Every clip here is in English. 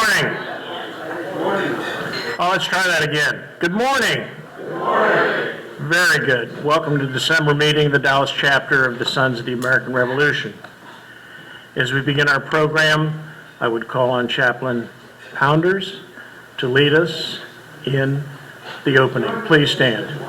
morning. Good morning. Oh, let's try that again. Good morning. Good morning. Very good. Welcome to the December meeting of the Dallas chapter of the Sons of the American Revolution. As we begin our program, I would call on Chaplain Pounders to lead us in the opening. Please stand.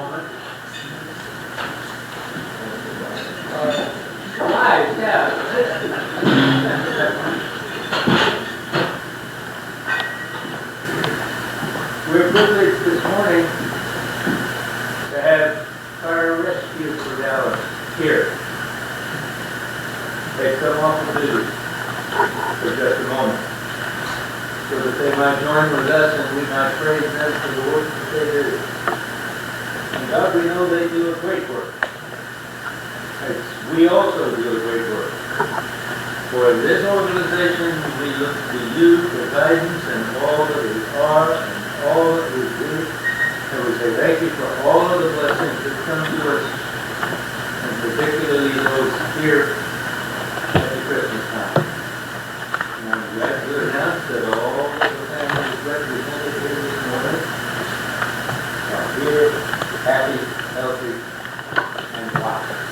We're privileged this morning to have fire rescue for Dallas here. They've come off the duty for just a moment, so that they might join with us and we might praise them for the work that they do. And God, we know they do a great work. We also do a great work. For this organization, we look to you for guidance and all that we are and all that we do. And we say thank you for all of the blessings that come to us, and particularly those here at the Christmas time. And I'm glad to announce that all of the families represented here this morning are here, happy, healthy, and wise.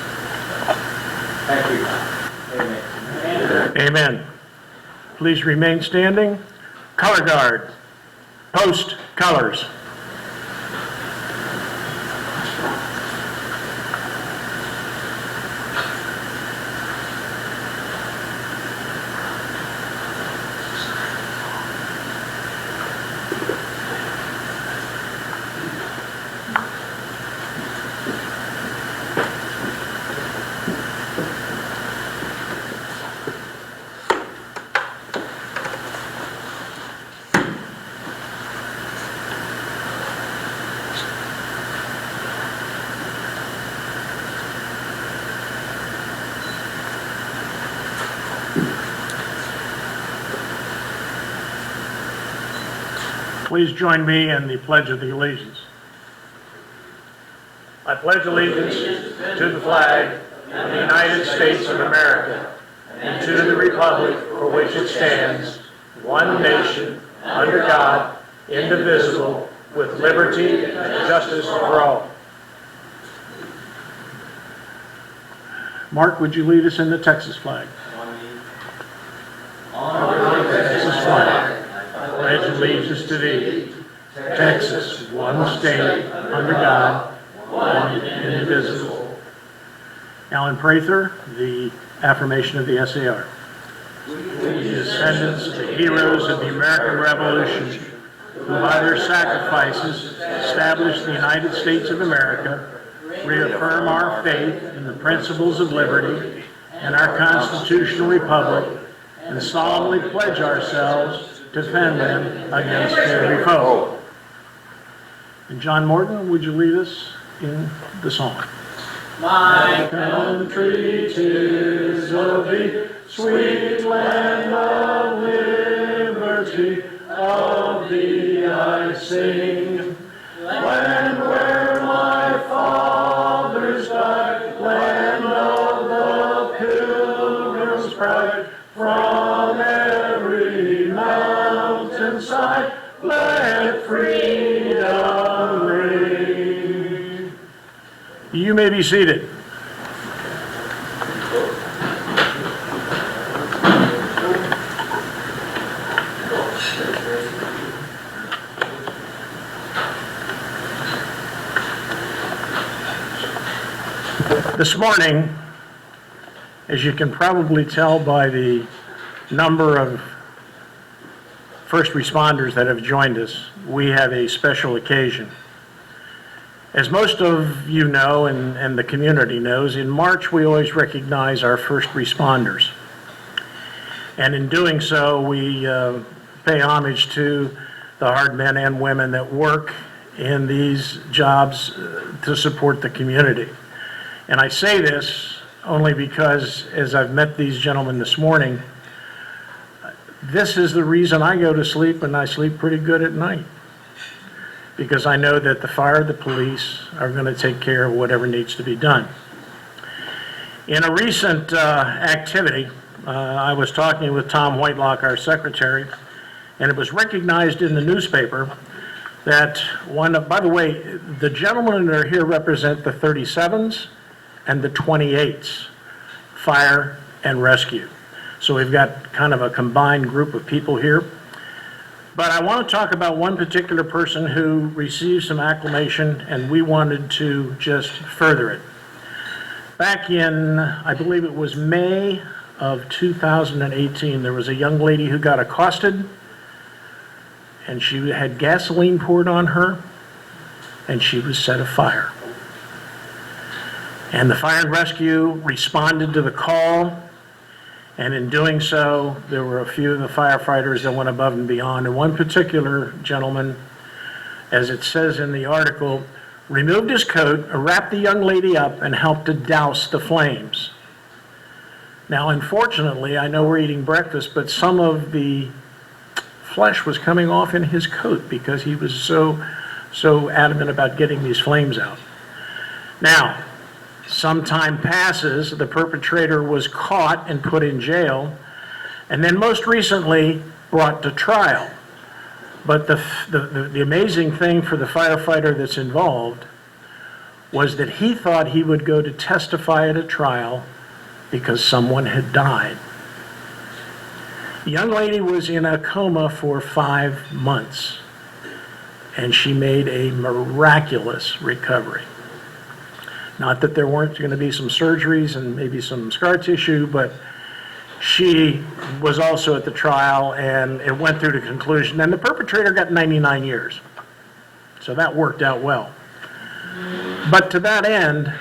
Thank you. Amen. Amen. Amen. Please remain standing. Color guard. Post colors. Please join me in the Pledge of the Allegiance. I pledge allegiance to the flag of the United States of America and to the republic for which it stands, one nation, under God, indivisible, with liberty and justice for all. Mark, would you lead us in the Texas flag? On the Texas flag. I pledge allegiance to thee, Texas, one state, under God, one and indivisible. Alan Prather, the affirmation of the SAR. We, the descendants of the heroes of the American Revolution, who by their sacrifices established the United States of America, reaffirm our faith in the principles of liberty and our constitutional republic, and solemnly pledge ourselves to defend them against every foe. And John Morton, would you lead us in the song? My country, 'tis of thee, sweet land of liberty, of thee I sing. Land where my fathers died, land of the pilgrim's pride, from every mountainside, let freedom ring. You may be seated. This morning, as you can probably tell by the number of first responders that have joined us, we have a special occasion. As most of you know and the community knows, in March we always recognize our first responders. And in doing so, we pay homage to the hard men and women that work in these jobs to support the community. And I say this only because, as I've met these gentlemen this morning, this is the reason I go to sleep, and I sleep pretty good at night. Because I know that the fire, the police are going to take care of whatever needs to be done. In a recent activity, I was talking with Tom Whitelock, our secretary, And it was recognized in the newspaper that by the way, the gentlemen that are here represent the 37s and the 28s, fire and rescue. So we've got kind of a combined group of people here. But I want to talk about one particular person who received some acclamation, and we wanted to just further it. Back in, I believe it was May of 2018, there was a young lady who got accosted, and she had gasoline poured on her, and she was set afire. And the fire and rescue responded to the call, and in doing so, there were a few of the firefighters that went above and beyond. And one particular gentleman, as it says in the article, removed his coat, wrapped the young lady up, and helped to douse the flames. Now, unfortunately, I know we're eating breakfast, but some of the flesh was coming off in his coat because he was so adamant about getting these flames out. Now, some time passes, the perpetrator was caught and put in jail, and then most recently brought to trial. But the amazing thing for the firefighter that's involved was that he thought he would go to testify at a trial because someone had died. The young lady was in a coma for 5 months, and she made a miraculous recovery. Not that there weren't going to be some surgeries and maybe some scar tissue, but she was also at the trial, and it went through to conclusion. And the perpetrator got 99 years. So that worked out well. But to that end,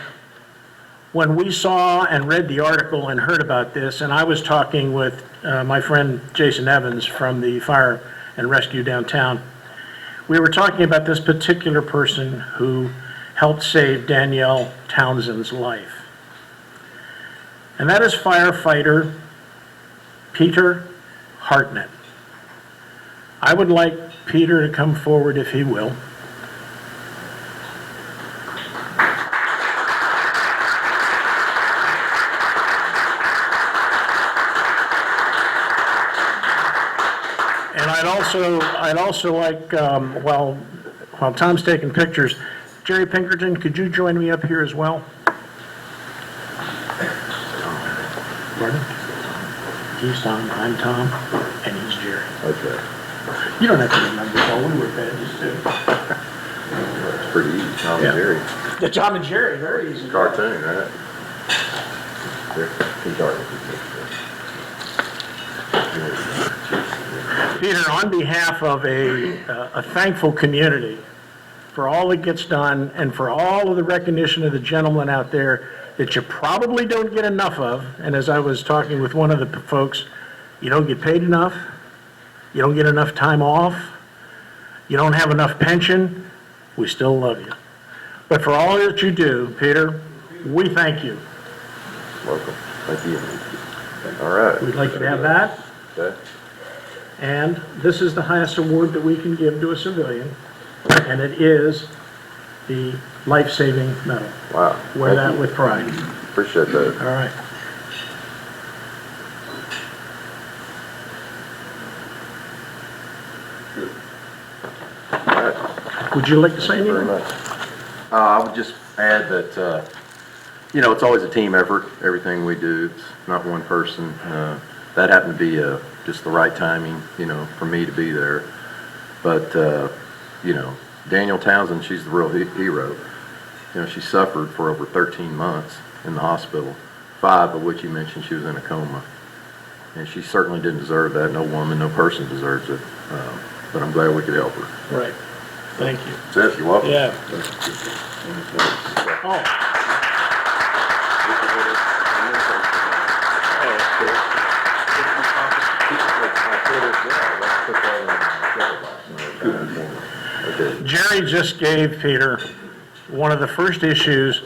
when we saw and read the article and heard about this, and I was talking with my friend Jason Evans from the Fire and Rescue downtown, we were talking about this particular person who helped save Danielle Townsend's life. And that is firefighter Peter Hartnett. I would like Peter to come forward if he will. And I'd also like, while Tom's taking pictures, Jerry Pinkerton, could you join me up here as well? Pardon? He's Tom, I'm Tom, and he's Jerry. Okay. You don't have to remember, all we were badges too. It's pretty easy, Tom and Jerry. Yeah, Tom and Jerry, very easy. Cartoon, right? He's already. Peter, on behalf of a thankful community for all that gets done and for all of the recognition of the gentlemen out there that you probably don't get enough of, and as I was talking with one of the folks, you don't get paid enough, you don't get enough time off, you don't have enough pension, we still love you. But for all that you do, Peter, we thank you. Welcome. Thank you. All right. We'd like you to have that. Okay. And this is the highest award that we can give to a civilian, and it is the life-saving medal. Wow. Wear Thank that you. with pride. Appreciate that. All right. All right. Would you like to say Thank you very anything? much. I would just add that, it's always a team effort, everything we do. It's not one person. That happened to be just the right timing, for me to be there. But, Danielle Townsend, she's the real hero. She suffered for over 13 months in the hospital, 5 of which you mentioned she was in a coma. And she certainly didn't deserve that. No woman, no person deserves it. But I'm glad we could help her. Right. Thank you. That's it. You're welcome. Yeah. Oh. Jerry just gave Peter one of the first issues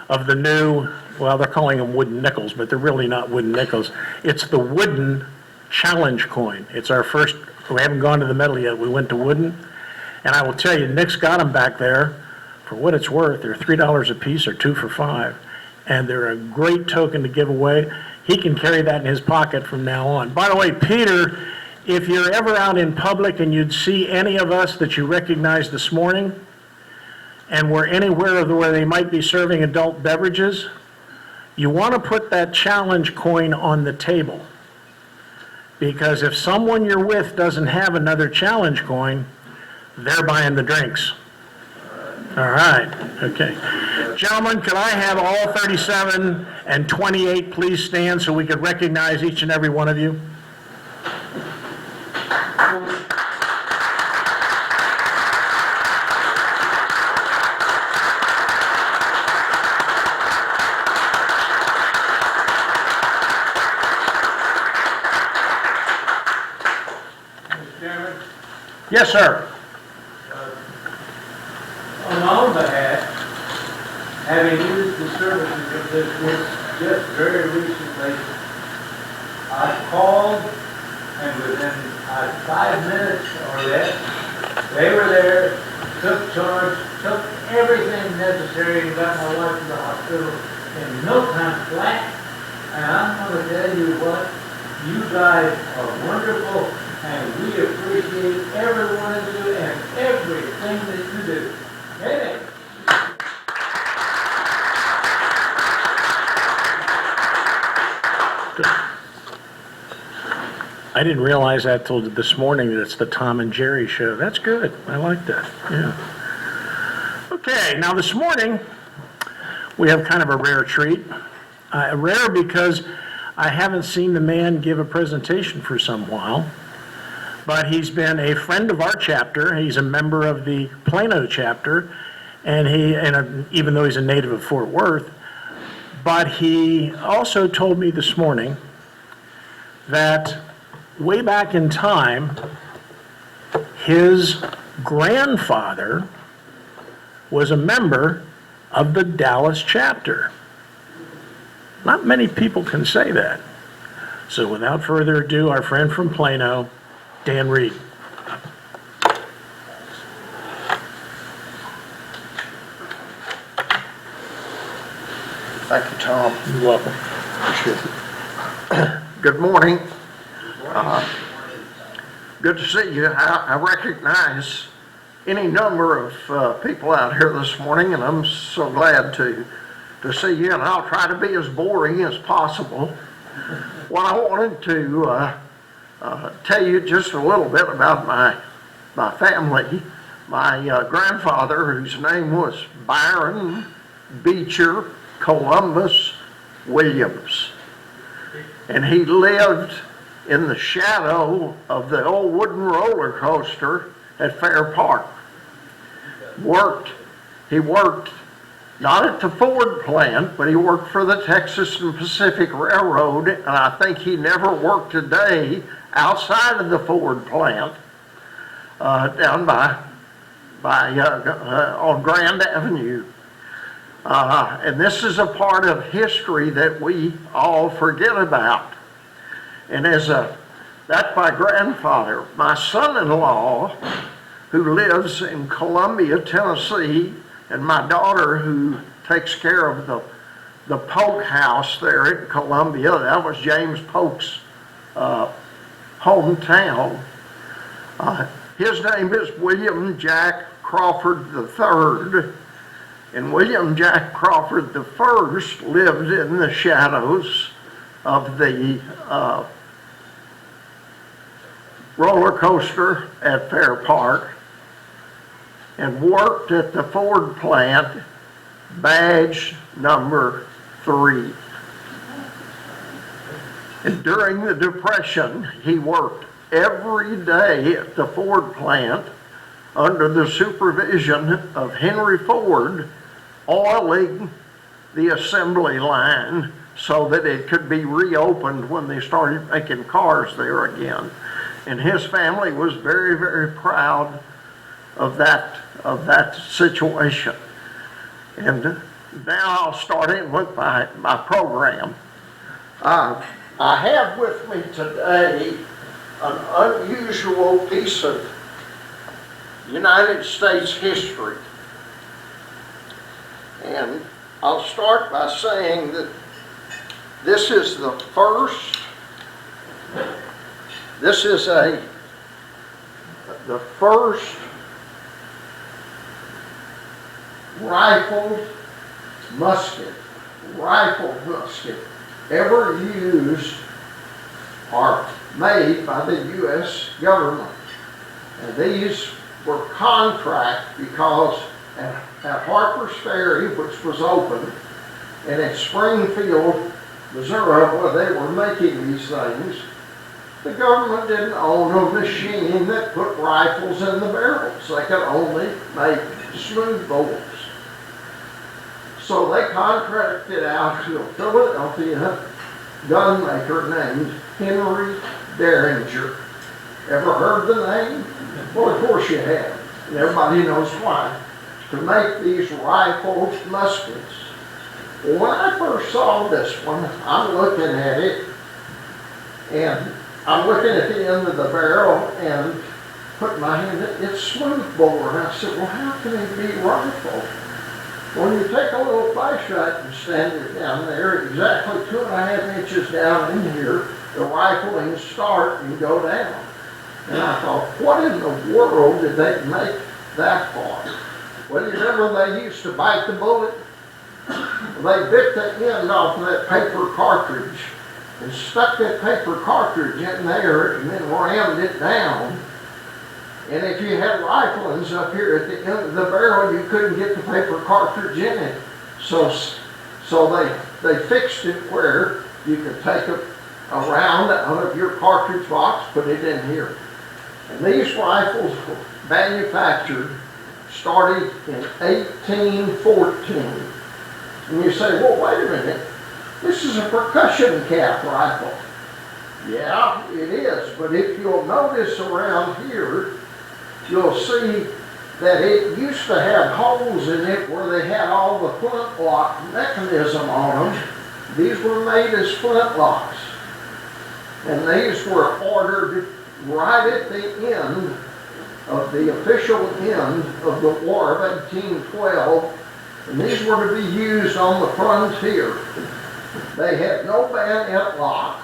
of the new, well, they're calling them wooden nickels, but they're really not wooden nickels. It's the wooden challenge coin. It's our first, we haven't gone to the metal yet, we went to wooden. And I will tell you, Nick's got them back there. For what it's worth, they're $3 a piece or 2 for $5. And they're a great token to give away. He can carry that in his pocket from now on. By the way, Peter if you're ever out in public and you'd see any of us that you recognize this morning, and we're anywhere where they might be serving adult beverages, you want to put that challenge coin on the table. Because if someone you're with doesn't have another challenge coin, they're buying the drinks. All right, okay. Gentlemen, could I have all 37 and 28 please stand so we could recognize each and every one of you? Mr. Chairman, Yes, sir. on my own behalf, having used the services of this group just very recently, I called, and within 5 minutes or less, they were there, took charge, took everything necessary, and got my wife to the hospital in no time flat. And I'm going to tell you what, you guys are wonderful, and we appreciate every one of you and everything that you do. Amen. I didn't realize that till this morning that it's the Tom and Jerry show. That's good. I like that. Yeah. Okay, now this morning we have kind of a rare treat. Rare because I haven't seen the man give a presentation for some while, but he's been a friend of our chapter. He's a member of the Plano chapter, and even though he's a native of Fort Worth, but he also told me this morning that way back in time, his grandfather was a member of the Dallas chapter. Not many people can say that. So without further ado, our friend from Plano, Dan Reed. Thank you, Tom. You're welcome. Good morning. Good to see you. I recognize any number of people out here this morning, and I'm so glad to see you, and I'll try to be as boring as possible. What I wanted to tell you just a little bit about my family. My grandfather, whose name was Byron Beecher Columbus Williams, and he lived in the shadow of the old wooden roller coaster at Fair Park. He worked not at the Ford plant, but he worked for the Texas and Pacific Railroad, and I think he never worked a day outside of the Ford plant down on Grand Avenue. And this is a part of history that we all forget about. And that's my grandfather. My son-in-law, who lives in Columbia, Tennessee, and my daughter, who takes care of the Polk house there in Columbia, that was James Polk's hometown. His name is William Jack Crawford III. And William Jack Crawford I lived in the shadows of the roller coaster at Fair Park and worked at the Ford plant, badge number 3. And during the Depression, he worked every day at the Ford plant under the supervision of Henry Ford, oiling the assembly line so that it could be reopened when they started making cars there again. And his family was very, very proud of that situation. And now I'll start in with my program. I have with me today an unusual piece of United States history. And I'll start by saying that this is the first This is the first rifled musket ever used or made by the U.S. government. And these were contract because at Harper's Ferry, which was open, and at Springfield, Missouri, where they were making these things, the government didn't own a machine that put rifles in the barrels. They could only make smooth bores. So they contracted out to a Philadelphia gunmaker named Henry Derringer. Ever heard the name? Well, of course you have, and everybody knows why. To make these rifled muskets. When I first saw this one, I'm looking at it, and I'm looking at the end of the barrel and put my hand in it's smooth bore. And I said, well, how can it be rifled? When you take a little flashlight and stand it down there, exactly 2.5 inches down in here, the rifling start and go down. And I thought, what in the world did they make that for? Well, you remember they used to bite the bullet? They bit the end off of that paper cartridge and stuck that paper cartridge in there and then rammed it down. And if you had riflings up here at the end of the barrel, you couldn't get the paper cartridge in it. So they fixed it where you could take a round out of your cartridge box, put it in here. And these rifles were manufactured starting in 1814. And you say, well, wait a minute, this is a percussion cap rifle. Yeah, it is, but if you'll notice around here, you'll see that it used to have holes in it where they had all the flintlock mechanism on them. These were made as flintlocks. And these were ordered right at the end of the official end of the War of 1812. And these were to be used on the frontier. They had no bayonet lock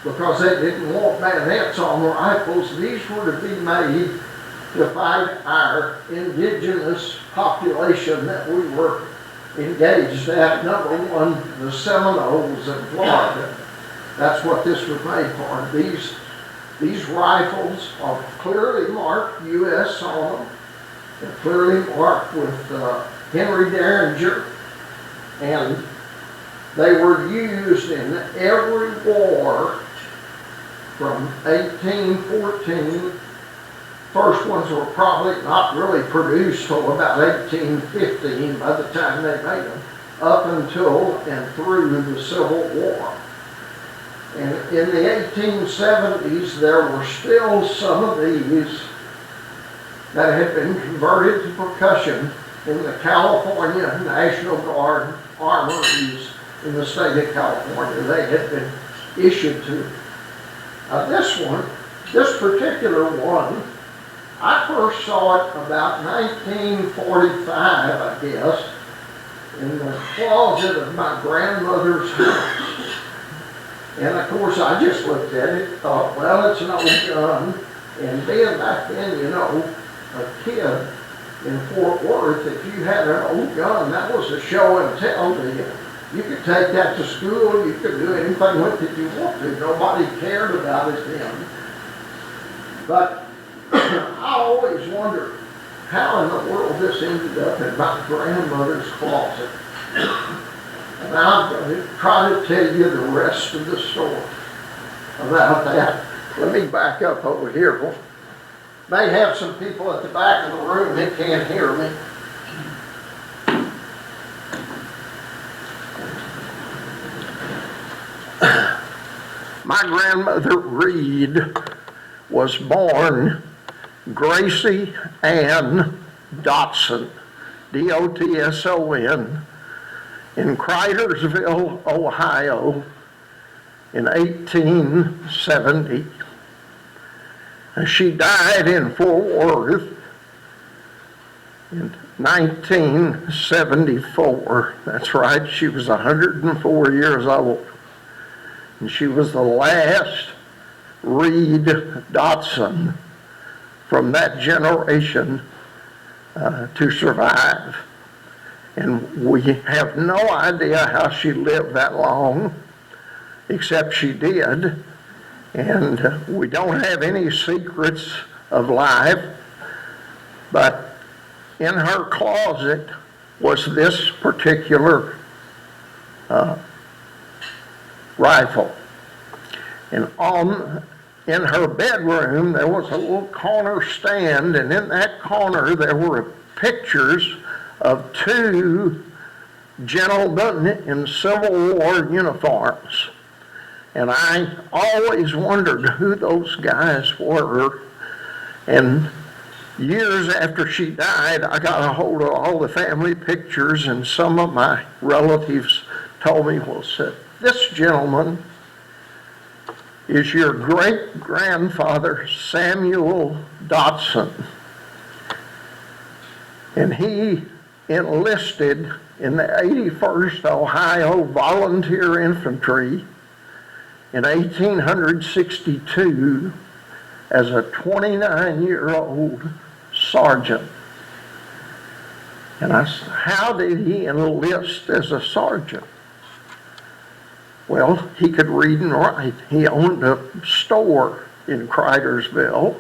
because they didn't want bayonets on the rifles. These were to be made to fight our indigenous population that we were engaged at. Number one, the Seminoles in Florida. That's what this was made for. These rifles are clearly marked U.S. on them. They're clearly marked with Henry Derringer, and they were used in every war from 1814. First ones were probably not really produced till about 1815 by the time they made them, up until and through the Civil War. And in the 1870s, there were still some of these that had been converted to percussion in the California National Guard armories in the state of California. They had been issued to. Now this particular one, I first saw it about 1945, I guess, in the closet of my grandmother's house. And of course I just looked at it and thought, well, it's an old gun. And being back then, you know, a kid in Fort Worth, if you had an old gun, that was a show and tell to you. You could take that to school, you could do anything with it you want to. Nobody cared about it then. But I always wondered how in the world this ended up in my grandmother's closet. And I'm going to try to tell you the rest of the story about that. Let me back up over here. May have some people at the back of the room that can't hear me. My grandmother Reed was born Gracie Ann Dotson, D-O-T-S-O-N, in Cridersville, Ohio, in 1870. And she died in Fort Worth in 1974. That's right, she was 104 years old. And she was the last Reed Dotson from that generation to survive. And we have no idea how she lived that long, except she did. And we don't have any secrets of life, but in her closet was this particular rifle. And in her bedroom, there was a little corner stand, and in that corner there were pictures of two gentlemen in Civil War uniforms. And I always wondered who those guys were. And years after she died, I got a hold of all the family pictures, and some of my relatives told me, well, said, this gentleman is your great-grandfather, Samuel Dotson. And he enlisted in the 81st Ohio Volunteer Infantry in 1862 as a 29-year-old sergeant. And I said, how did he enlist as a sergeant? Well, he could read and write. He owned a store in Cridersville,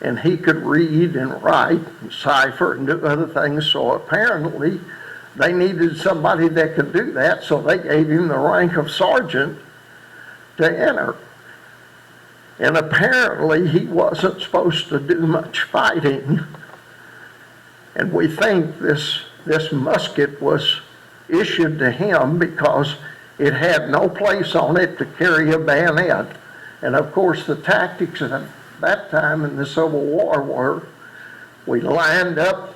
and he could read and write and cipher and do other things. So apparently they needed somebody that could do that, so they gave him the rank of sergeant to enter. And apparently he wasn't supposed to do much fighting. And we think this musket was issued to him because it had no place on it to carry a bayonet. And of course the tactics at that time in the Civil War were, we lined up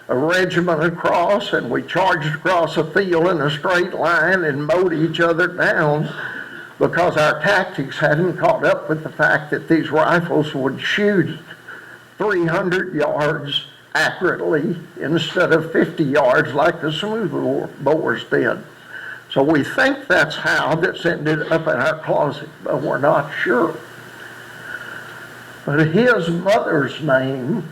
a regiment across and we charged across a field in a straight line and mowed each other down, because our tactics hadn't caught up with the fact that these rifles would shoot 300 yards accurately instead of 50 yards like the smooth bores did. So we think that's how this ended up in our closet, but we're not sure. But his mother's name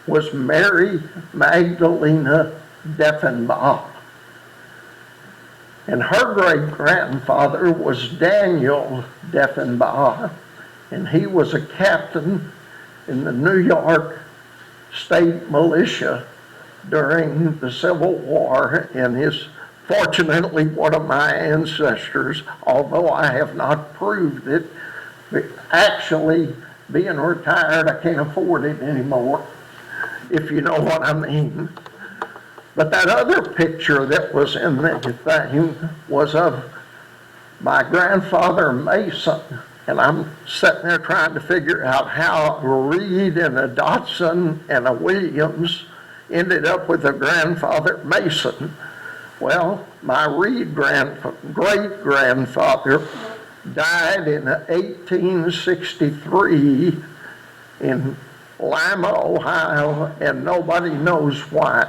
was Mary Magdalena Deffenbaugh. And her great-grandfather was Daniel Deffenbaugh, and he was a captain in the New York State Militia during the Civil War, and fortunately, one of my ancestors, although I have not proved it, actually being retired, I can't afford it anymore, if you know what I mean. But that other picture that was in the thing was of my grandfather Mason. And I'm sitting there trying to figure out how a Reed and a Dotson and a Williams ended up with a grandfather Mason. Well, my Reed great-grandfather died in 1863 in Lima, Ohio, and nobody knows why.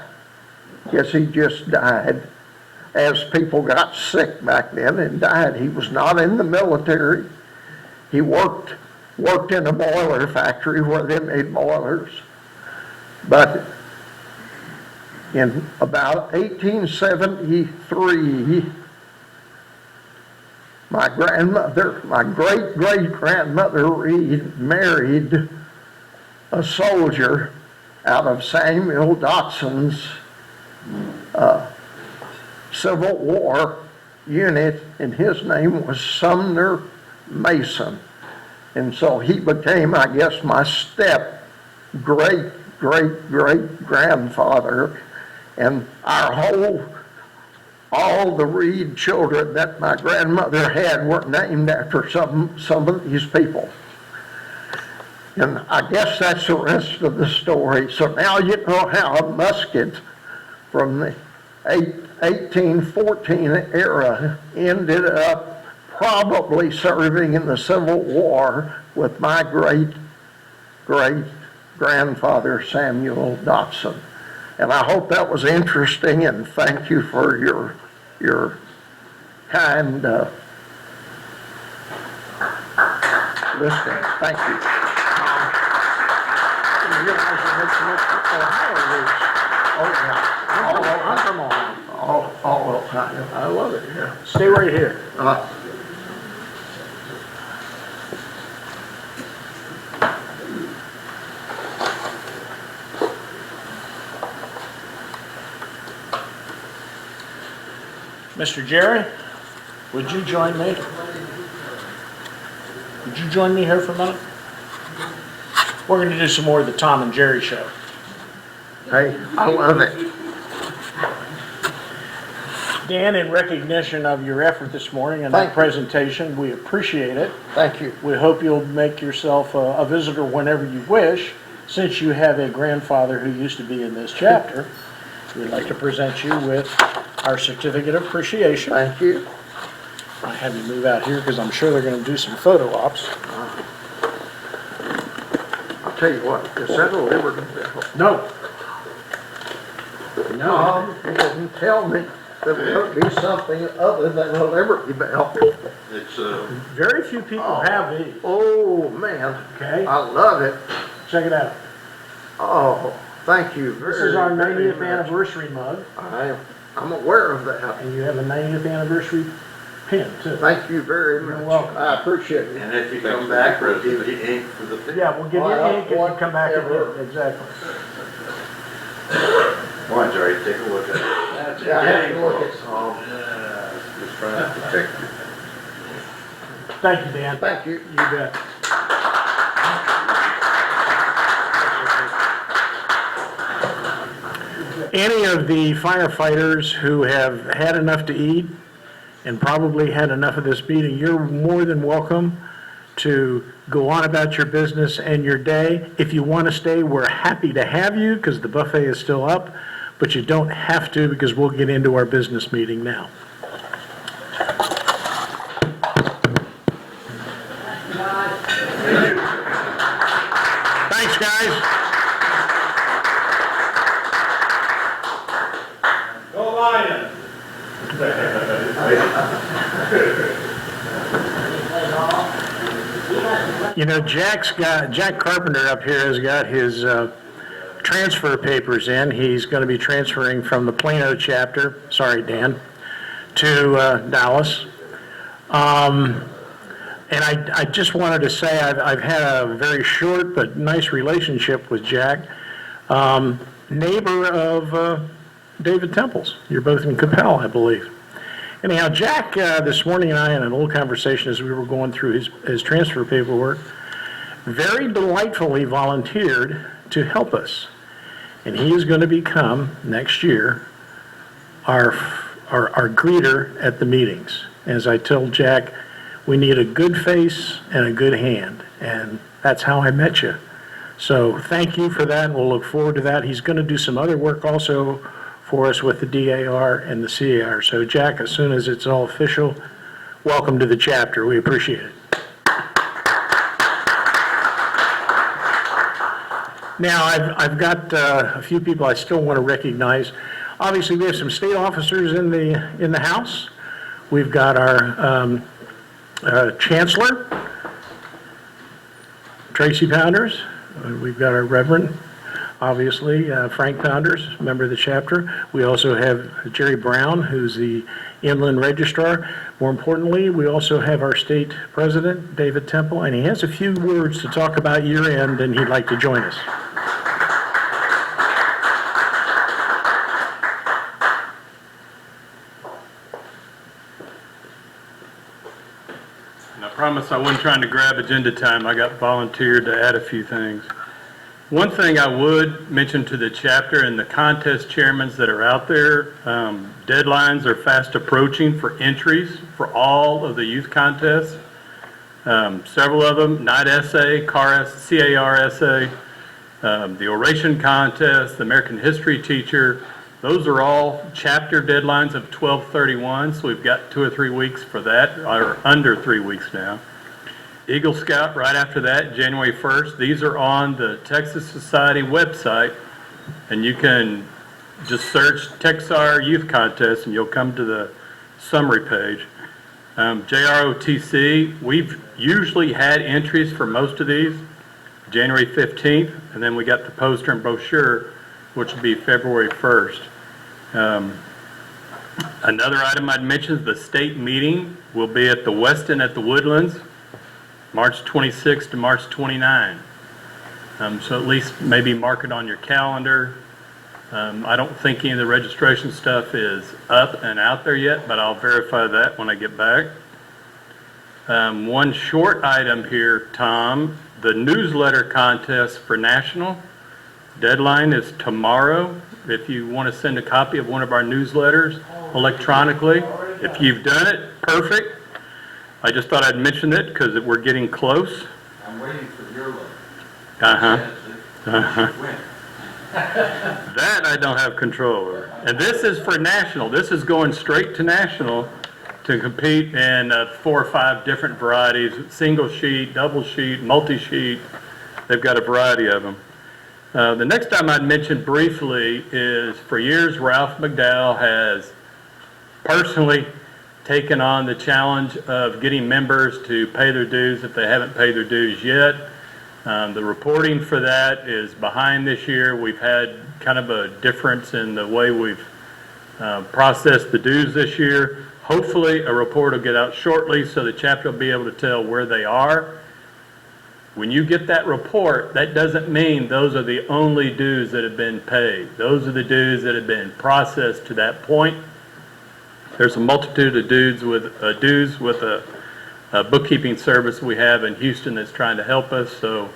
Guess he just died, as people got sick back then and died. He was not in the military. He worked in a boiler factory where they made boilers. But in about 1873, my great-great-grandmother Reed married a soldier out of Samuel Dotson's Civil War unit, and his name was Sumner Mason. And so he became, I guess, my great-great-great-grandfather. And all the Reed children that my grandmother had were named after some of these people. And I guess that's the rest of the story. So now you know how a musket from the 1814 era ended up probably serving in the Civil War with my great-great-grandfather Samuel Dotson. And I hope that was interesting, and thank you for your kind listening. Thank you. You realize you make some Ohio roots. Oh, yeah. I'm from Ohio. All Ohio. I love it, yeah. Stay right here. Mr. Jerry, would you join me? Would you join me here for a minute? We're going to do some more of the Tom and Jerry show. Hey, I love it. Dan, in recognition of your effort this morning and that Thank you. presentation, we appreciate it. Thank you. We hope you'll make yourself a visitor whenever you wish. Since you have a grandfather who used to be in this chapter, we'd like to present you with our certificate of appreciation. Thank you. I have you move out here because I'm sure they're going to do some photo ops. I'll tell you what, is that a Liberty Bell? No. No, you didn't tell me that it would be something other than a Liberty Bell. It's, Very few people have these. Oh, man, Okay, I love it. check it out. Oh, thank you very, This is our very 90th much. anniversary mug, I'm aware of that. and you have a 90th anniversary pin too. Thank you very much. You're welcome. I appreciate it. and if you come back, we'll give you ink for the picture. Yeah, we'll give you Well, ink if you come back whatever. again. Exactly. Come on, Jerry, take a look at it. That's Yeah, I have to look at some. Yeah, just trying to protect you. Thank you, Dan. Thank you. You bet. Any of the firefighters who have had enough to eat and probably had enough of this meeting, you're more than welcome to go on about your business and your day. If you want to stay, we're happy to have you because the buffet is still up, but you don't have to because we'll get into our business meeting now. Thanks, guys. Go Lions! You know, Jack Carpenter up here has got his transfer papers in. He's going to be transferring from the Plano chapter, sorry, Dan, to Dallas. And I just wanted to say I've had a very short but nice relationship with Jack. Neighbor of David Temple's. You're both in Capel, I believe. Anyhow, Jack this morning and I had an old conversation as we were going through his transfer paperwork, very delightfully volunteered to help us. And he is going to become, next year, our greeter at the meetings. As I told Jack, we need a good face and a good hand, and that's how I met you. So thank you for that, and we'll look forward to that. He's going to do some other work also for us with the DAR and the CAR. So Jack, as soon as it's all official, welcome to the chapter. We appreciate it. Now, I've got a few people I still want to recognize. Obviously, we have some state officers in the House. We've got our Chancellor, Tracy Pounders. We've got our Reverend, obviously, Frank Pounders, member of the chapter. We also have Jerry Brown, who's the Inland Registrar. More importantly, we also have our state president, David Temple, and he has a few words to talk about year-end, and he'd like to join us. And I promise I wasn't trying to grab agenda time. I got volunteered to add a few things. One thing I would mention to the chapter and the contest chairmen that are out there, deadlines are fast approaching for entries for all of the youth contests. Several of them, night essay, CAR essay, the oration contest, the American history teacher, those are all chapter deadlines of 12/31, so we've got 2 or 3 weeks for that, or under 3 weeks now. Eagle Scout right after that, January 1st. These are on the Texas Society website, and you can just search Texar Youth Contest and you'll come to the summary page. JROTC, we've usually had entries for most of these, January 15th, and then we got the poster and brochure, which will be February 1st. Another item I'd mention is the state meeting will be at the Westin at the Woodlands, March 26th to March 29th. So at least maybe mark it on your calendar. I don't think any of the registration stuff is up and out there yet, but I'll verify that when I get back. One short item here, Tom, the newsletter contest for National, deadline is tomorrow. If you want to send a copy of one of our newsletters electronically, if you've done it, perfect. I just thought I'd mention it because we're getting close. I'm waiting for your look. When? That I don't have control over. And this is for national. This is going straight to national to compete in 4 or 5 different varieties, single sheet, double sheet, multi-sheet. They've got a variety of them. The next time I'd mention briefly is for years Ralph McDowell has personally taken on the challenge of getting members to pay their dues if they haven't paid their dues yet. The reporting for that is behind this year. We've had kind of a difference in the way we've processed the dues this year. Hopefully a report will get out shortly so the chapter will be able to tell where they are. When you get that report, that doesn't mean those are the only dues that have been paid. Those are the dues that have been processed to that point. There's a multitude of dues with a bookkeeping service we have in Houston that's trying to help us, so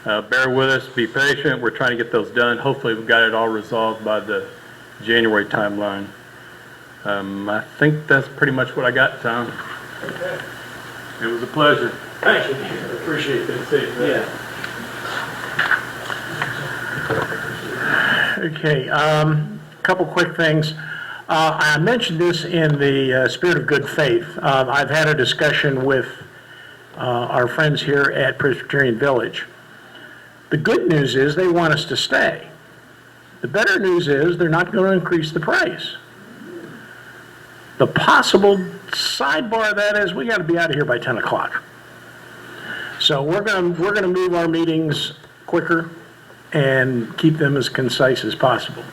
bear with us, be patient. We're trying to get those done. Hopefully we've got it all resolved by the January timeline. I think that's pretty much what I got, Tom. Okay. It was a pleasure. Thank you. Appreciate that. Yeah. Okay, couple quick things. I mentioned this in the spirit of good faith. I've had a discussion with our friends here at Presbyterian Village. The good news is they want us to stay. The better news is they're not going to increase the price. The possible sidebar of that is we got to be out of here by 10 o'clock. So we're going to move our meetings quicker and keep them as concise as possible.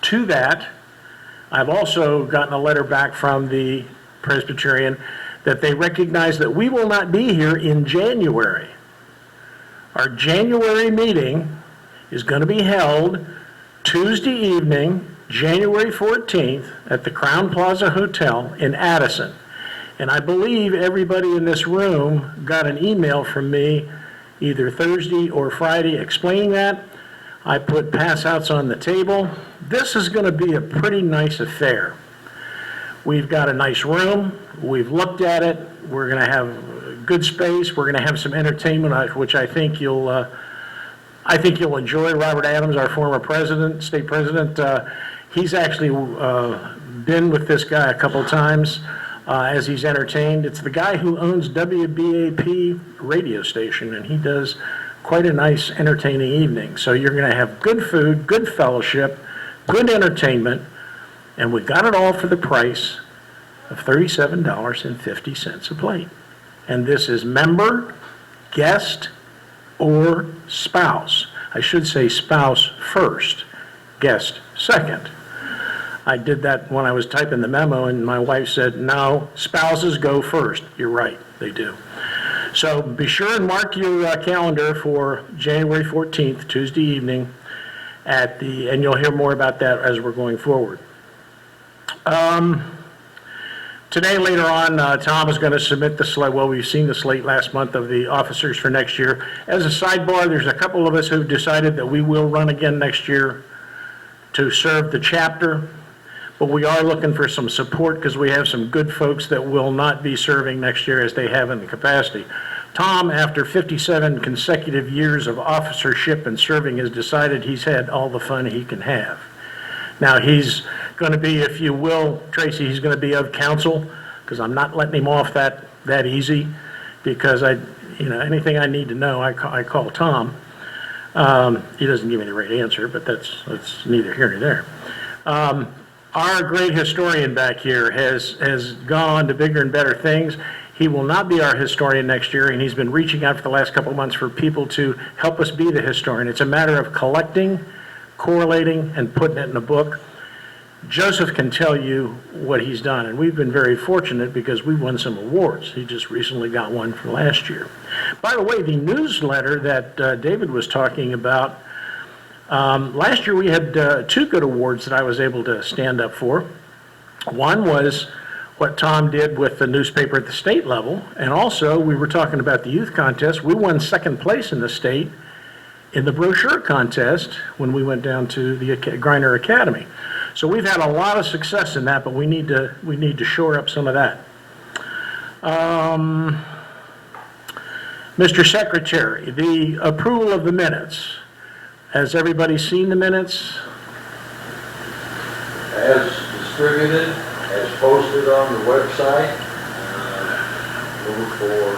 To that, I've also gotten a letter back from the Presbyterian that they recognize that we will not be here in January. Our January meeting is going to be held Tuesday evening, January 14th, at the Crown Plaza Hotel in Addison. And I believe everybody in this room got an email from me either Thursday or Friday explaining that. I put pass-outs on the table. This is going to be a pretty nice affair. We've got a nice room. We've looked at it. We're going to have good space. We're going to have some entertainment, which I think you'll enjoy. Robert Adams, our former president, state president, he's actually been with this guy a couple times as he's entertained. It's the guy who owns WBAP radio station, and he does quite a nice entertaining evening. So you're going to have good food, good fellowship, good entertainment, and we got it all for the price of $37.50 a plate. And this is member, guest, or spouse. I should say spouse first, guest second. I did that when I was typing the memo, and my wife said, no, spouses go first. You're right, they do. So be sure and mark your calendar for January 14th, Tuesday evening, and you'll hear more about that as we're going forward. Today, later on, Tom is going to submit the slate. Well, we've seen the slate last month of the officers for next year. As a sidebar, there's a couple of us who've decided that we will run again next year to serve the chapter, but we are looking for some support because we have some good folks that will not be serving next year as they have in the capacity. Tom, after 57 consecutive years of officership and serving, has decided he's had all the fun he can have. Now, he's going to be, if you will, Tracy, he's going to be of counsel, because I'm not letting him off that easy, because anything I need to know, I call Tom. He doesn't give me the right answer, but that's neither here nor there. Our great historian back here has gone on to bigger and better things. He will not be our historian next year, and he's been reaching out for the last couple of months for people to help us be the historian. It's a matter of collecting, correlating, and putting it in a book. Joseph can tell you what he's done, and we've been very fortunate because we won some awards. He just recently got one for last year. By the way, the newsletter that David was talking about, last year we had 2 good awards that I was able to stand up for. One was what Tom did with the newspaper at the state level, and also we were talking about the youth contest. We won 2nd place in the state in the brochure contest when we went down to the Griner Academy. So we've had a lot of success in that, but we need to shore up some of that. Mr. Secretary, the approval of the minutes. Has everybody seen the minutes? As distributed, as posted on the website, move for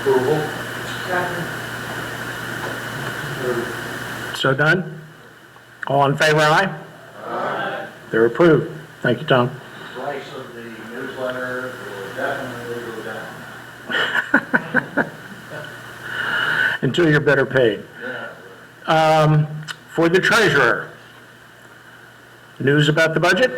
approval. So done? All in favor, aye? Aye. They're approved. Thank you, Tom. Price of the newsletter will definitely go down. Until you're better paid. For the treasurer, news about the budget?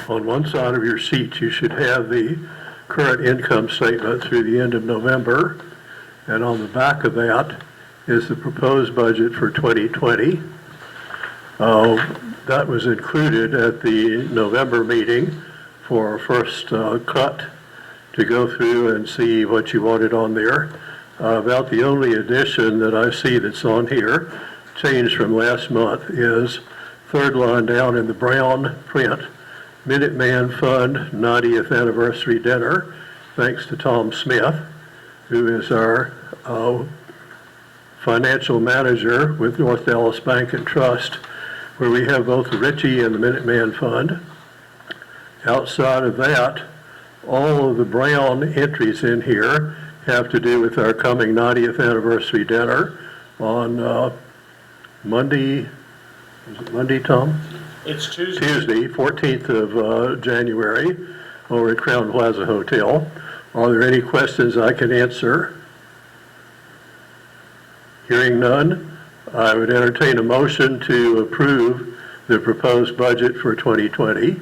On one side of your sheet, you should have the current income statement through the end of November, and on the back of that is the proposed budget for 2020. That was included at the November meeting for our first cut to go through and see what you wanted on there. About the only addition that I see that's on here, changed from last month, is 3rd line down in the brown print, Minuteman Fund 90th Anniversary Dinner, thanks to Tom Smith, who is our financial manager with North Dallas Bank and Trust, where we have both the Ritchie and the Minuteman Fund. Outside of that, all of the brown entries in here have to do with our coming 90th Anniversary Dinner on Monday. Is it Monday, Tom? It's Tuesday. Tuesday, 14th of January, over at Crown Plaza Hotel. Are there any questions I can answer? Hearing none, I would entertain a motion to approve the proposed budget for 2020.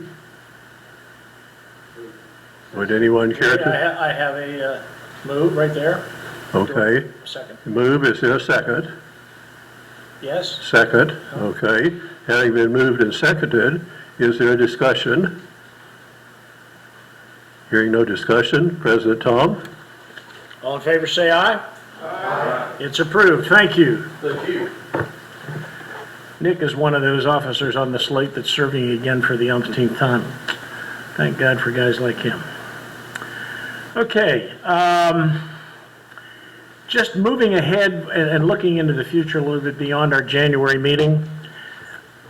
Would anyone care to? I have a move right there. Okay. Second. Move, is there a second? Yes? Second, okay. Having been moved and seconded, is there a discussion? Hearing no discussion, President Tom? All in favor, say aye. Aye. It's approved. Thank you. Thank you. Nick is one of those officers on the slate that's serving again for the umpteenth time. Thank God for guys like him. Okay, just moving ahead and looking into the future a little bit beyond our January meeting.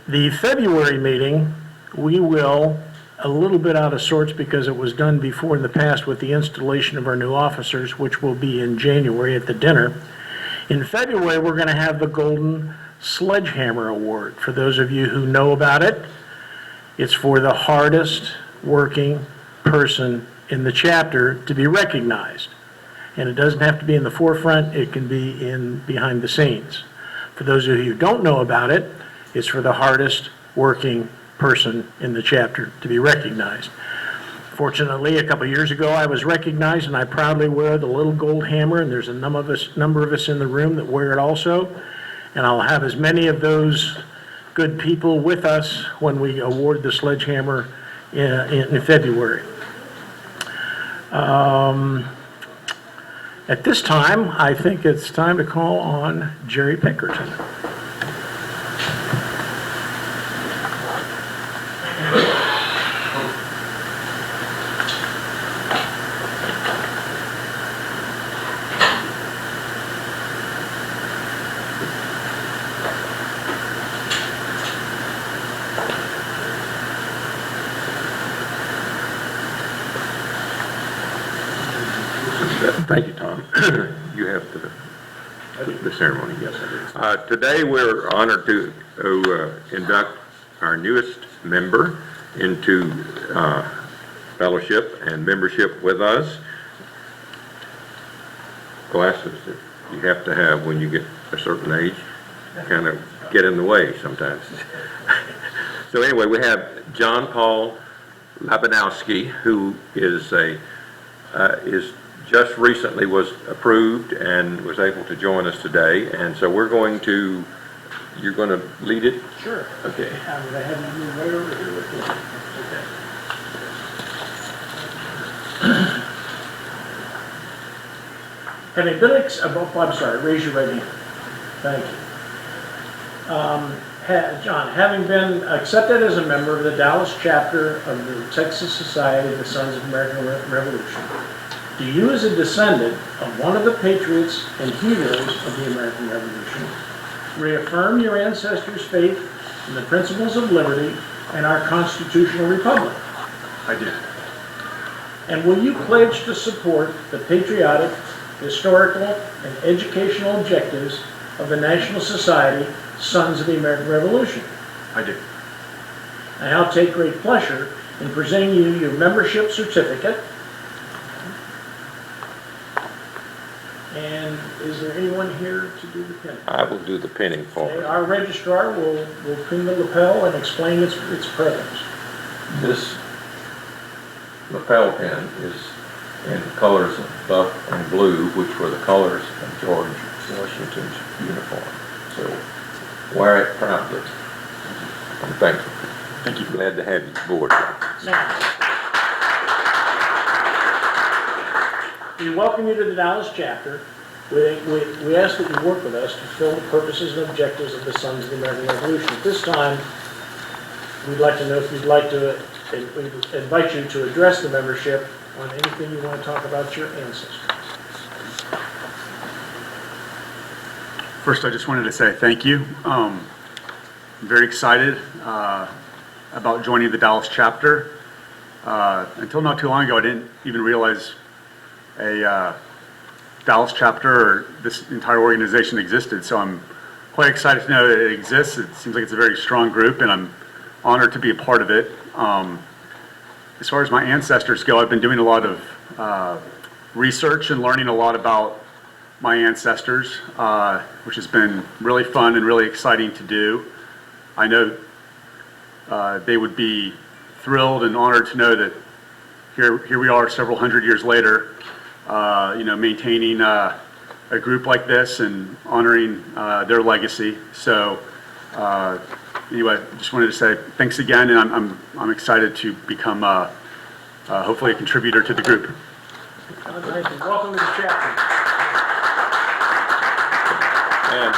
The February meeting, we will, a little bit out of sorts because it was done before in the past with the installation of our new officers, which will be in January at the dinner. In February, we're going to have the Golden Sledgehammer Award. For those of you who know about it, it's for the hardest working person in the chapter to be recognized. And it doesn't have to be in the forefront, it can be in behind the scenes. For those of you who don't know about it, it's for the hardest working person in the chapter to be recognized. Fortunately, a couple of years ago, I was recognized, and I proudly wear the little gold hammer, and there's a number of us in the room that wear it also. And I'll have as many of those good people with us when we award the sledgehammer in February. At this time, I think it's time to call on Jerry Pinkerton. Thank you, Tom. You have the ceremony, yes. Today, we're honored to induct our newest member into fellowship and membership with us. Glasses that you have to have when you get a certain age kind of get in the way sometimes. So anyway, we have John Paul Labanowski, who is just recently was approved and was able to join us today. And so you're going to lead it? Sure. Okay. I'm going to have you move right over here with me. Okay. Having been, I'm sorry, raise your right hand. Thank you. John, having been accepted as a member of the Dallas chapter of the Texas Society of the Sons of American Revolution, do you, as a descendant of one of the patriots and heroes of the American Revolution, reaffirm your ancestors' faith in the principles of liberty and our constitutional republic? I do. And will you pledge to support the patriotic, historical, and educational objectives of the National Society, Sons of the American Revolution? I do. I now take great pleasure in presenting you your membership certificate. And is there anyone here to do the pinning? I will do the pinning for Okay, you. our registrar will pin the lapel and explain its presence. This lapel pin is in colors of buff and blue, which were the colors of George Washington's uniform. So wear it proudly. And thank you. Thank you. Glad to have you aboard. Now, we welcome you to the Dallas chapter. We ask that you work with us to fulfill the purposes and objectives of the Sons of the American Revolution. At this time, we'd like to know if you'd like to invite you to address the membership on anything you want to talk about your ancestors. First, I just wanted to say thank you. I'm very excited about joining the Dallas chapter. Until not too long ago, I didn't even realize a Dallas chapter or this entire organization existed, so I'm quite excited to know that it exists. It seems like it's a very strong group, and I'm honored to be a part of it. As far as my ancestors go, I've been doing a lot of research and learning a lot about my ancestors, which has been really fun and really exciting to do. I know they would be thrilled and honored to know that here we are several hundred years later, maintaining a group like this and honoring their legacy. So anyway, just wanted to say thanks again, and I'm excited to become hopefully a contributor to the group. Thank you. Welcome to the chapter. And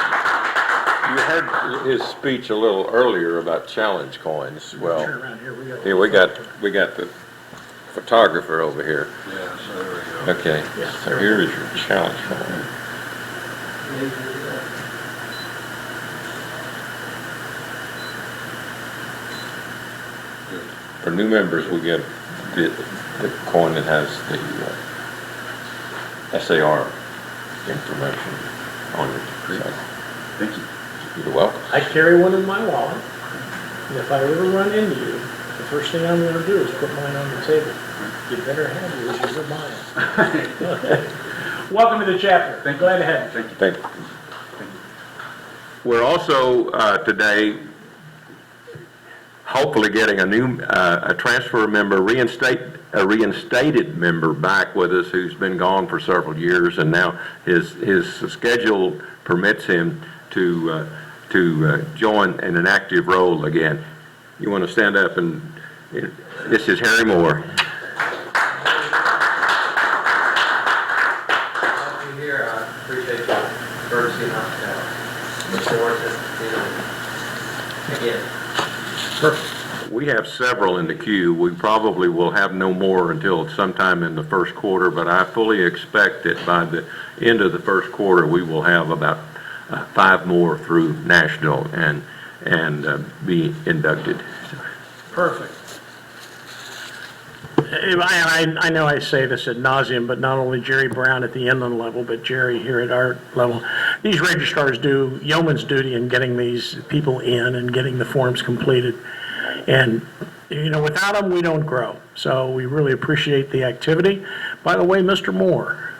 you heard his speech a little earlier about challenge coins. Well, Turn around here. here we got the photographer over here. Yeah, so there we go. Okay, so here is your challenge coin. For new members, we get the coin that has the SAR information on it. So, Thank you. you're welcome. I carry one in my wallet, and if I ever run into you, the first thing I'm going to do is put mine on the table. You better have yours, you're mine. Welcome to the chapter. Glad to have you. Thank you. We're also today hopefully getting a transfer member, a reinstated member back with us who's been gone for several years, and now his schedule permits him to join in an active role again. You want to stand up, and this is Harry Moore. Here, I appreciate your courtesy and hospitality. Look forward to seeing you again. We have several in the queue. We probably will have no more until sometime in the first quarter, but I fully expect that by the end of the first quarter, we will have about 5 more through national and be inducted. Perfect. I know I say this ad nauseum, but not only Jerry Brown at the inland level, but Jerry here at our level, these registrars do yeoman's duty in getting these people in and getting the forms completed. And, without them, we don't grow. So we really appreciate the activity. By the way, Mr. Moore,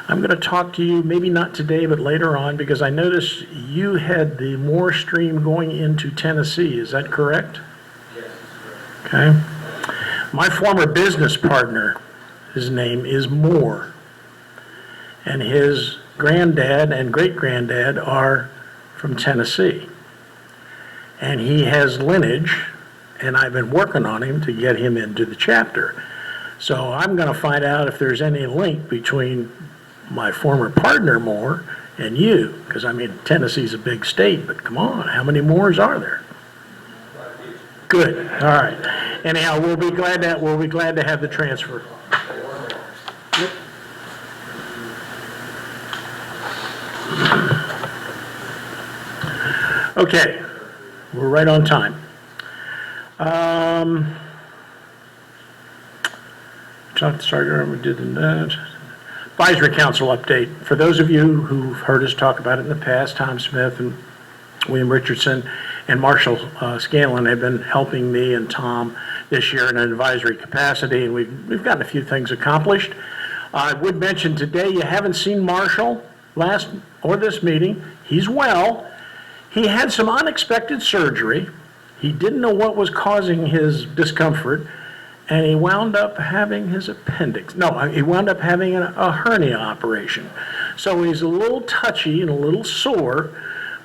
I'm going to talk to you, maybe not today, but later on, because I noticed you had the Moore stream going into Tennessee. Is that correct? Yes. Okay. My former business partner, his name is Moore, and his granddad and great-granddad are from Tennessee. And he has lineage, and I've been working on him to get him into the chapter. So I'm going to find out if there's any link between my former partner, Moore, and you, because, Tennessee's a big state, but come on, how many Moores are there? Good, all right. Anyhow, we'll be glad to have the transfer. Okay, we're right on time. Talked to Sergeant, we did the Advisory Council update. For those of you who've heard us talk about it in the past, Tom Smith and William Richardson and Marshall Scanlon have been helping me and Tom this year in an advisory capacity, and we've gotten a few things accomplished. I would mention today, you haven't seen Marshall last or this meeting. He's well. He had some unexpected surgery. He didn't know what was causing his discomfort, and he wound up having his appendix. No, he wound up having a hernia operation. So he's a little touchy and a little sore,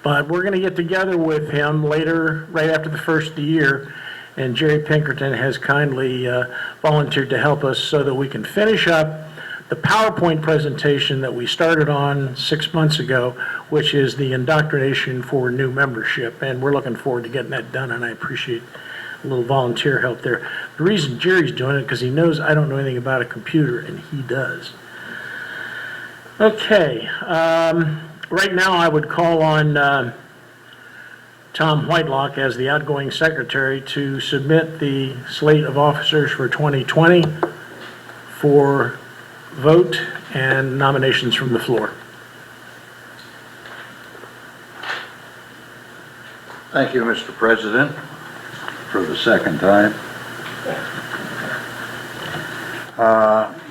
but we're going to get together with him later, right after the first of the year, and Jerry Pinkerton has kindly volunteered to help us so that we can finish up the PowerPoint presentation that we started on 6 months ago, which is the indoctrination for new membership, and we're looking forward to getting that done, and I appreciate a little volunteer help there. The reason Jerry's doing it because he knows I don't know anything about a computer, and he does. Okay, right now I would call on Tom Whitelock as the outgoing secretary to submit the slate of officers for 2020 for vote and nominations from the floor. Thank you, Mr. President, for the second time.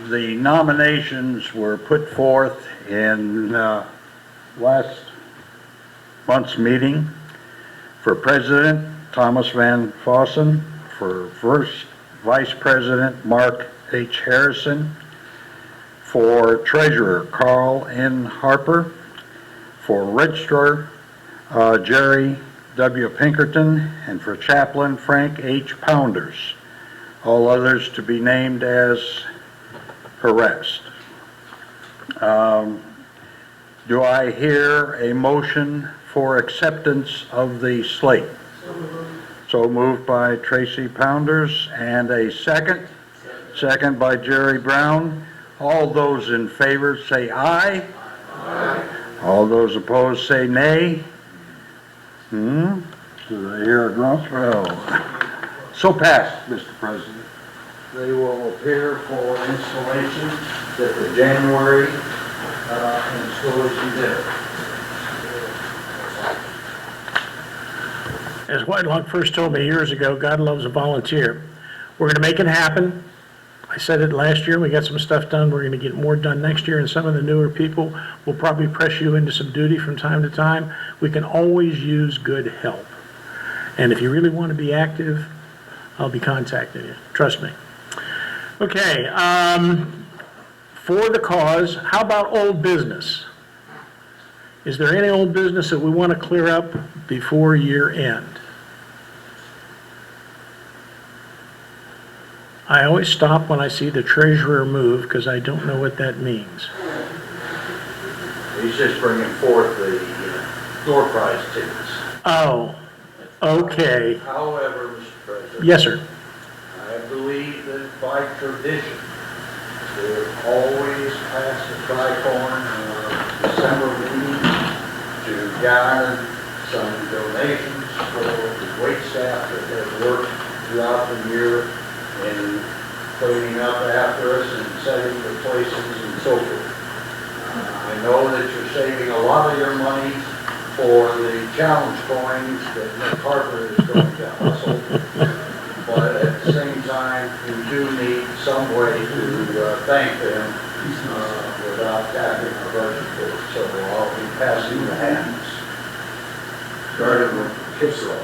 The nominations were put forth in last month's meeting. For President, Thomas Van Fossen. For First Vice President, Mark H. Harrison. For Treasurer, Carl N. Harper. For Registrar, Jerry W. Pinkerton. And for Chaplain, Frank H. Pounders. All others to be named as harassed. Do I hear a motion for acceptance of the slate? So moved by Tracy Pounders, and a second? Second by Jerry Brown. All those in favor say aye. Aye. All those opposed say nay. Do I hear a grunt? Well, so passed, Mr. President. They will appear for installation at the January installation dinner. As Whitelock first told me years ago, God loves a volunteer. We're going to make it happen. I said it last year, we got some stuff done. We're going to get more done next year, and some of the newer people will probably press you into some duty from time to time. We can always use good help. And if you really want to be active, I'll be contacting you. Trust me. Okay, for the cause, how about old business? Is there any old business that we want to clear up before year end? I always stop when I see the treasurer move because I don't know what that means. He's just bringing forth the door prize tickets. Oh, okay. However, Mr. President. Yes, sir. I believe that by tradition, we always pass the tricorn December meeting to garner some donations for the wait staff that has worked throughout the year in cleaning up after us and setting the places and so forth. I know that you're saving a lot of your money for the challenge coins that Nick Harper is going to hustle. But at the same time, we do need some way to thank them without tapping our budget for it. So I'll be passing the hats. Starting with Kissel.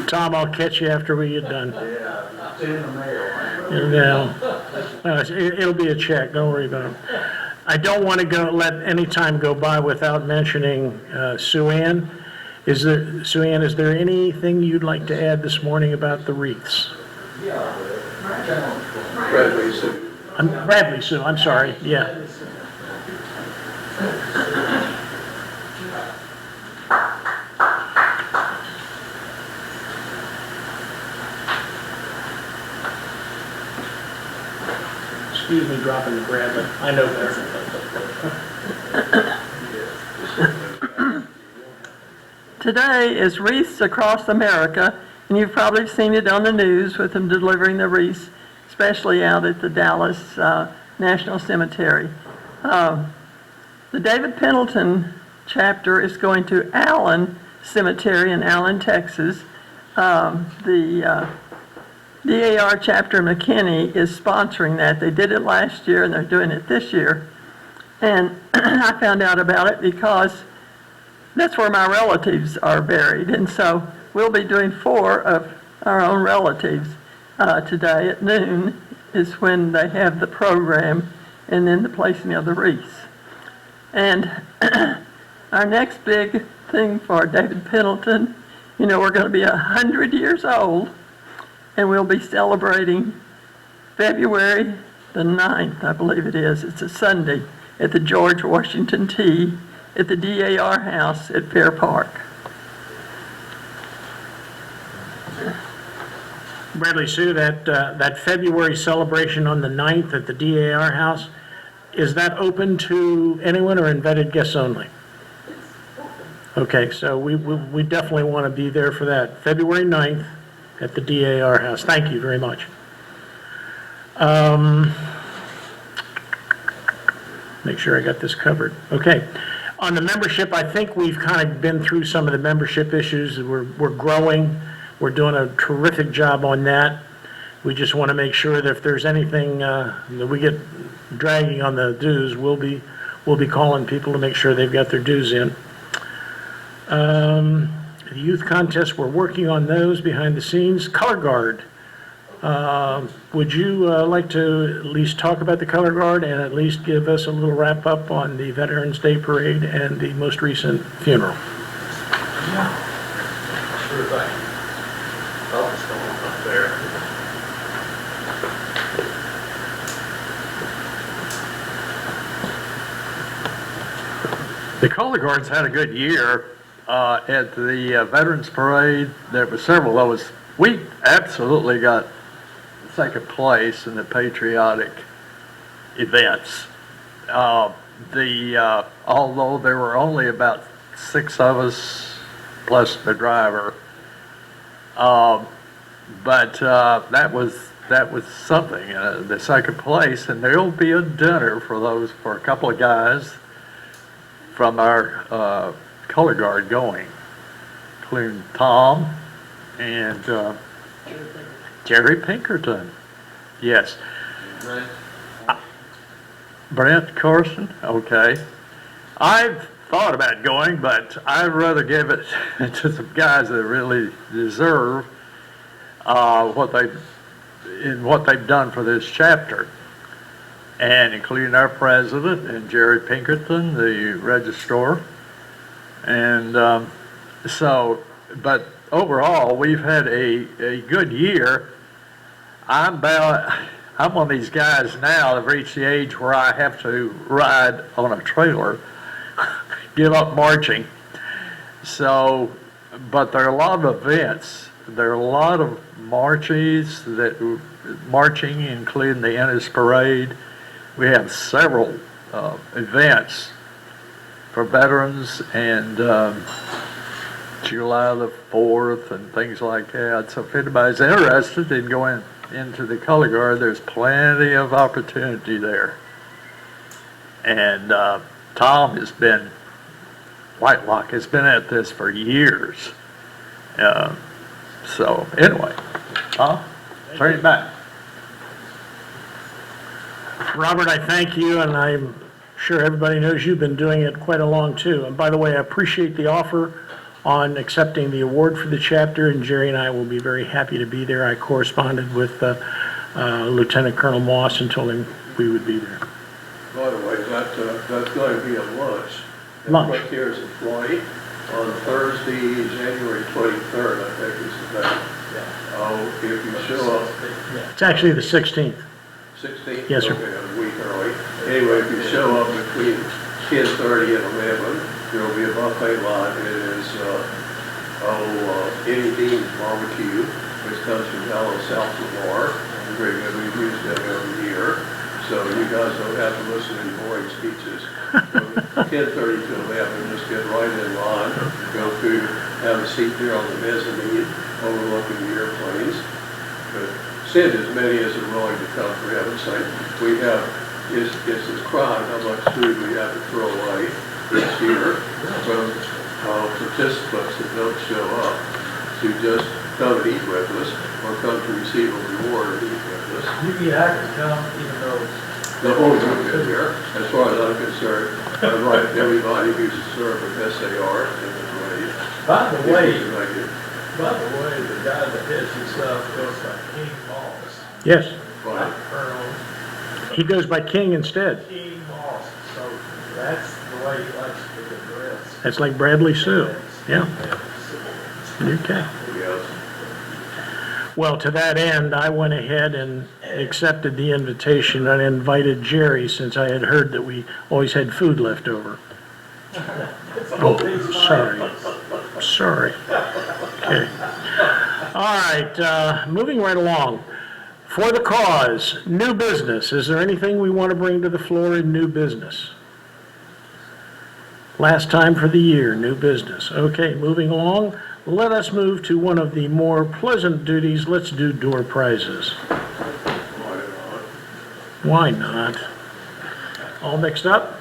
Tom, I'll catch you after we get done. Yeah, it's in the mail. No, it'll be a check, don't worry about it. I don't want to let any time go by without mentioning Sue Ann. Sue Ann, is there anything you'd like to add this morning about the wreaths? Yeah, the challenge coins. Bradley, so Bradley Sue, I'm sorry, yeah. Excuse me dropping the Bradley, I know better. Today is Wreaths Across America, and you've probably seen it on the news with them delivering the wreaths, especially out at the Dallas National Cemetery. The David Pendleton chapter is going to Allen Cemetery in Allen, Texas. The DAR chapter in McKinney is sponsoring that. They did it last year and they're doing it this year. And I found out about it because that's where my relatives are buried. And so we'll be doing 4 of our own relatives today at noon is when they have the program and then the placing of the wreaths. And our next big thing for David Pendleton, you know, we're going to be 100 years old, and we'll be celebrating February the 9th, I believe it is. It's a Sunday at the George Washington T at the DAR house at Fair Park. Bradley Sue, that February celebration on the 9th at the DAR house, is that open to anyone or invited guests only? Okay, so we definitely want to be there for that. February 9th at the DAR house. Thank you very much. Make sure I got this covered. Okay. On the membership, I think we've kind of been through some of the membership issues. We're growing. We're doing a terrific job on that. We just want to make sure that if there's anything that we get dragging on the dues, we'll be calling people to make sure they've got their dues in. The youth contest, we're working on those behind the scenes. Color Guard. Would you like to at least talk about the Color Guard and at least give us a little wrap up on the Veterans Day Parade and the most recent funeral? Yeah. Sure thing. I'll just go up there. The Color Guards had a good year at the Veterans Parade. There were several of us. We absolutely got second place in the patriotic events. Although there were only about 6 of us plus the driver, but that was something. The second place, and there'll be a dinner for a couple of guys from our Color Guard going, including Tom and Jerry Pinkerton. Yes. Brent Carson. Okay. I've thought about going, but I'd rather give it to some guys that really deserve what they've done for this chapter, and including our president and Jerry Pinkerton, the registrar. And but overall, we've had a good year. I'm one of these guys now that have reached the age where I have to ride on a trailer, give up marching. So, but there are a lot of events. There are a lot of marching, including the Ennis Parade. We have several events for veterans, and July the 4th and things like that. So if anybody's interested in going into the color guard, there's plenty of opportunity there. And Tom has been, Whitelock has been at this for years. So anyway, Tom, turn it back. Robert, I thank you, and I'm sure everybody knows you've been doing it quite a long too. And by the way, I appreciate the offer on accepting the award for the chapter, and Jerry and I will be very happy to be there. I corresponded with Lieutenant Colonel Moss and told him we would be there. By the way, that's going to be a lunch. Lunch. Right here's a flight on Thursday, January 23rd, I think is the date. If you show up It's actually the 16th. 16th. Yes, sir. Okay, a week early. Anyway, if you show up between 10:30 and 11, there will be a buffet line. It is, Eddie Dean's Barbecue, which comes from Dallas, South Lamar. Very good. We've used them every year. So you guys don't have to listen to any boring speeches. From 10:30 to 11, just get right in line, go through, have a seat there on the mezzanine overlooking the airplanes. But send as many as are willing to come, for heaven's sake. We have, it's a crime how much food we have to throw away each year from participants that don't show up to just come and eat with us or come to receive a reward and eat with us. You can have to come even though. The whole group is here. As far as I'm concerned, I invite everybody who's served with SAR in the parade. By the way, If you can make it. the guy that hits himself goes by King Moss. Yes, Right. Colonel he goes by King instead. King Moss. So that's the way he likes to get dressed. That's like Bradley Sue. Yeah. Okay. Yes. Well, to that end, I went ahead and accepted the invitation and invited Jerry, since I had heard that we always had food left over. Oh, sorry. Okay. All right, moving right along. For the cause, new business. Is there anything we want to bring to the floor in new business? Last time for the year, new business. Okay, moving along. Let us move to one of the more pleasant duties. Let's do door prizes. Why not? All mixed up?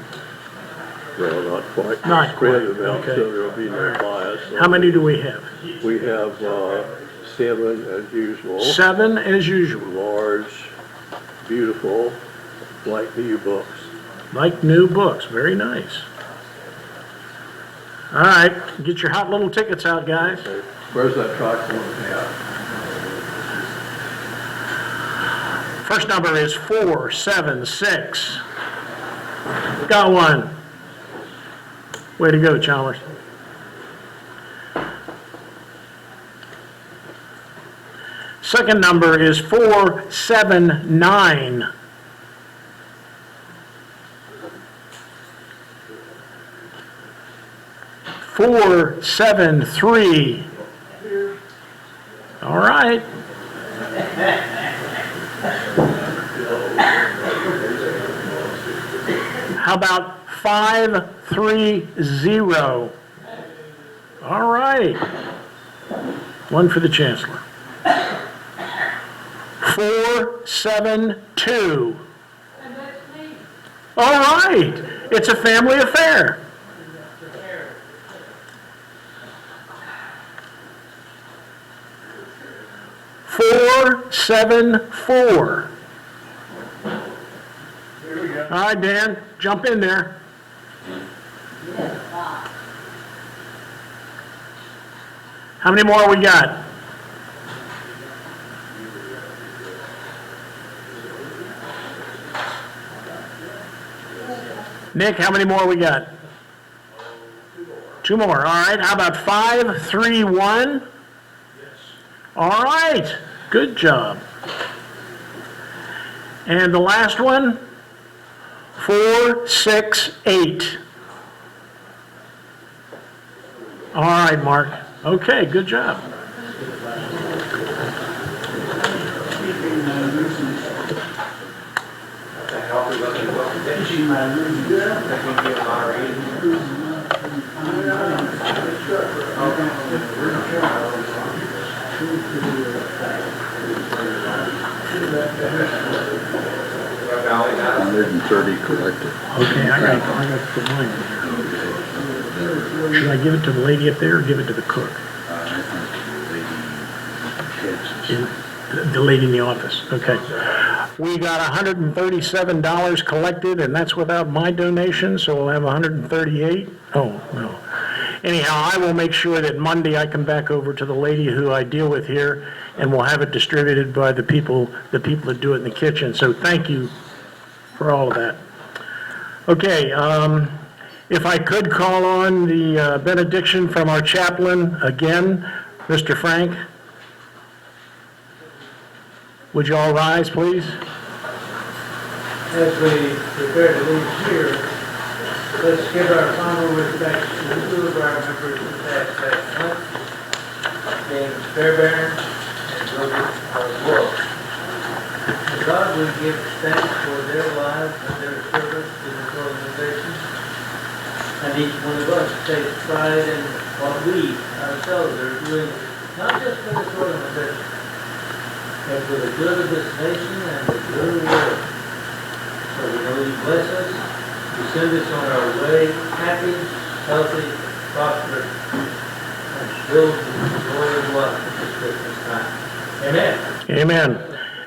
Well, not quite. Not Spread quite, them out, okay. so there'll be no bias. How many do we have? We have 7 as usual. 7 as usual. Large, beautiful, like new books. Like new books, very nice. All right, get your hot little tickets out, guys. Where's that tricorn at? First number is 476. Got one. Way to go, Chalmers. Second number is 479. Four, 7, 3. All right. How about 530? All right. One for the chancellor. 472. All right. It's a family affair. 474. All right, Dan, jump in there. How many more we got? Nick, how many more we got? 2 more. All right. How about 531? All right. Good job. And the last one, 468. All right, Mark. Okay, good job. Okay. Okay, I got to put mine in here. Should I give it to the lady up there or give it to the cook? The lady in the office, okay. We got $137 collected, and that's without my donation, so we'll have 138. Oh, no. Anyhow, I will make sure that Monday I come back over to the lady who I deal with here, and we'll have it distributed by the people that do it in the kitchen. So thank you for all of that. Okay, if I could call on the benediction from our chaplain again, Mr. Frank. Would you all rise, please? As we prepare to leave here, let's give our final respects to two of our members who passed last month, James Fairbairn and Joseph Wolf. To God, we give thanks for their lives and their service to this organization, and each one of us takes pride in what we ourselves are doing, not just for this organization, but for the good of this nation and the good of the world. So we know you bless us, you send us on our way, happy, healthy, prosperous, and filled with the joy of life this Christmas time. Amen. Amen.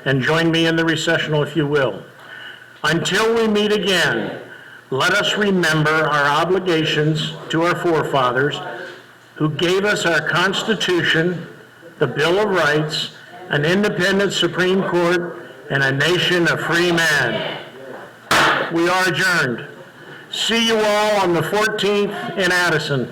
And join me in the recessional, if you will. Until we meet again, let us remember our obligations to our forefathers who gave us our Constitution, the Bill of Rights, an independent Supreme Court, and a nation of free men. We are adjourned. See you all on the 14th in Addison.